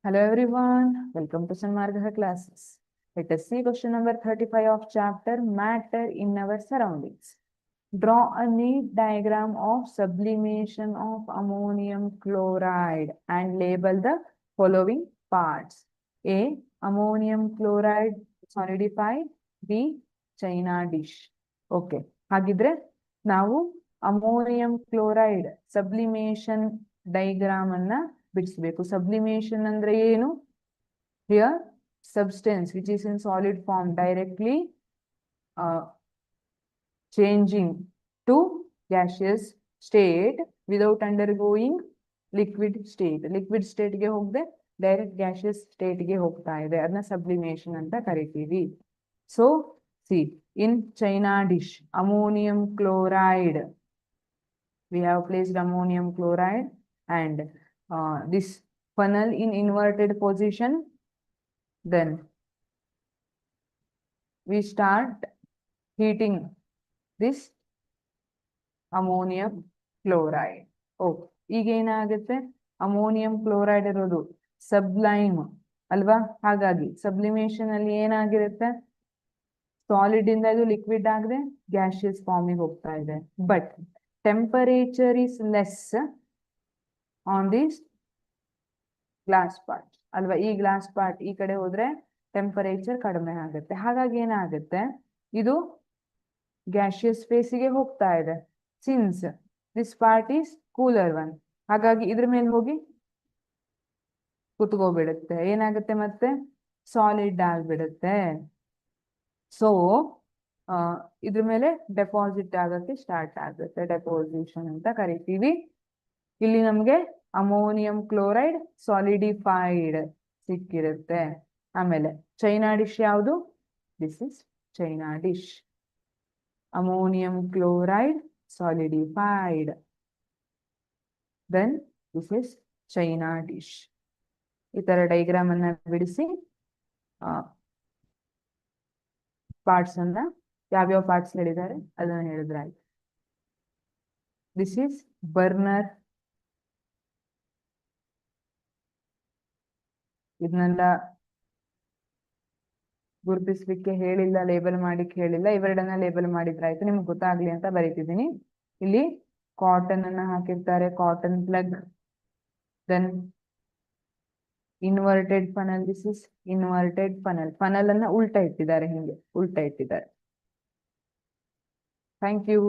Hello everyone, welcome to Sanmarga classes. Let us see question number 35 of chapter Matter in Our Surroundings. Draw a neat diagram of sublimation of ammonium chloride and label the following parts. A. Ammonium chloride solidified. B. China dish. Okay. ಹಾಗಿದ್ರೆ ನಾವು ammonium chloride sublimation diagram ಅನ್ನ ಬಿಡಿಸಬೇಕು. Sublimation ಅಂದ್ರೆ ಏನು? Here substance which is in solid form directly changing to gaseous state without undergoing liquid state. Liquid state ಗೆ ಹೋಗದೆ direct gaseous state ಗೆ ಹೋಗ್ತಾ ಇದೆ, ಅದನ್ನ ಸಬ್ಲಿಮೇಷನ್ ಅಂತ ಕರಿತೀವಿ. So C in China dish ammonium chloride, we have placed ammonium chloride and this funnel in inverted position. Then we start heating this ammonium chloride. Okay, ಈಗ ಏನಾಗುತ್ತೆ? ಅಮೋನಿಯಂ ಕ್ಲೋರೈಡ್ ಇರೋದು Sublime ಅಲ್ವಾ? ಹಾಗಾಗಿ ಸಬ್ಲಿಮೇಷನ್ ಅಲ್ಲಿ ಏನಾಗಿರುತ್ತೆ? Solid ಇಂದ ಇದು liquid ಆಗದೆ ಗ್ಯಾಸಿಯಸ್ ಫಾರ್ಮಿಗೆ ಹೋಗ್ತಾ ಇದೆ. But temperature is less on this glass part ಅಲ್ವಾ? ಈ ಗ್ಲಾಸ್ ಪಾರ್ಟ್ ಈ ಕಡೆ ಹೋದ್ರೆ ಟೆಂಪರೇಚರ್ ಕಡಿಮೆ ಆಗುತ್ತೆ. ಹಾಗಾಗಿ ಏನಾಗುತ್ತೆ? ಇದು ಗ್ಯಾಸಿಯಸ್ ಫೇಸಿಗೆ ಹೋಗ್ತಾ ಇದೆ. Since this part is cooler one, ಹಾಗಾಗಿ ಇದ್ರ ಮೇಲೆ ಹೋಗಿ ಕುತ್ಕೋಬಿಡುತ್ತೆ. ಏನಾಗುತ್ತೆ? ಮತ್ತೆ ಸಾಲಿಡ್ ಆಗ್ಬಿಡುತ್ತೆ. ಸೊ ಇದ್ರ ಮೇಲೆ ಡೆಪಾಸಿಟ್ ಆಗಕ್ಕೆ ಸ್ಟಾರ್ಟ್ ಆಗುತ್ತೆ, ಡೆಪೋಸಿಷನ್ ಅಂತ ಕರಿತೀವಿ. ಇಲ್ಲಿ ನಮ್ಗೆ ಅಮೋನಿಯಂ ಕ್ಲೋರೈಡ್ ಸಾಲಿಡಿಫೈಡ್ ಸಿಕ್ಕಿರುತ್ತೆ. ಆಮೇಲೆ ಚೈನಾ ಡಿಶ್ ಯಾವುದು? This is china dish. Ammonium chloride solidified. Then this is China dish. ಈ ತರ ಡೈಗ್ರಾಮ್ ಅನ್ನ ಬಿಡಿಸಿ ಪಾರ್ಟ್ಸ್ ಅನ್ನ ಯಾವ್ಯಾವ ಪಾರ್ಟ್ಸ್ ಹೇಳಿದ್ದಾರೆ ಅದನ್ನ ಹೇಳಿದ್ರಾಯ್ತು. This is burner. ಇದನ್ನೆಲ್ಲ ಗುರುತಿಸ್ಲಿಕ್ಕೆ ಹೇಳಿಲ್ಲ, ಲೇಬಲ್ ಮಾಡಿಕ್ ಹೇಳಿಲ್ಲ, ಇವೆರಡನ್ನ ಲೇಬಲ್ ಮಾಡಿದ್ರಾಯ್ತು, ನಿಮ್ಗೆ ಗೊತ್ತಾಗ್ಲಿ ಅಂತ ಬರೀತಿದ್ದೀನಿ. ಇಲ್ಲಿ ಕಾಟನ್ ಅನ್ನ ಹಾಕಿರ್ತಾರೆ, cotton plug. Then inverted funnel, this is inverted funnel. Funnel ಅನ್ನ ಉಲ್ಟಾ ಇಟ್ಟಿದ್ದಾರೆ, ಹಿಂಗೆ ಉಲ್ಟಾ ಇಟ್ಟಿದ್ದಾರೆ. Thank you.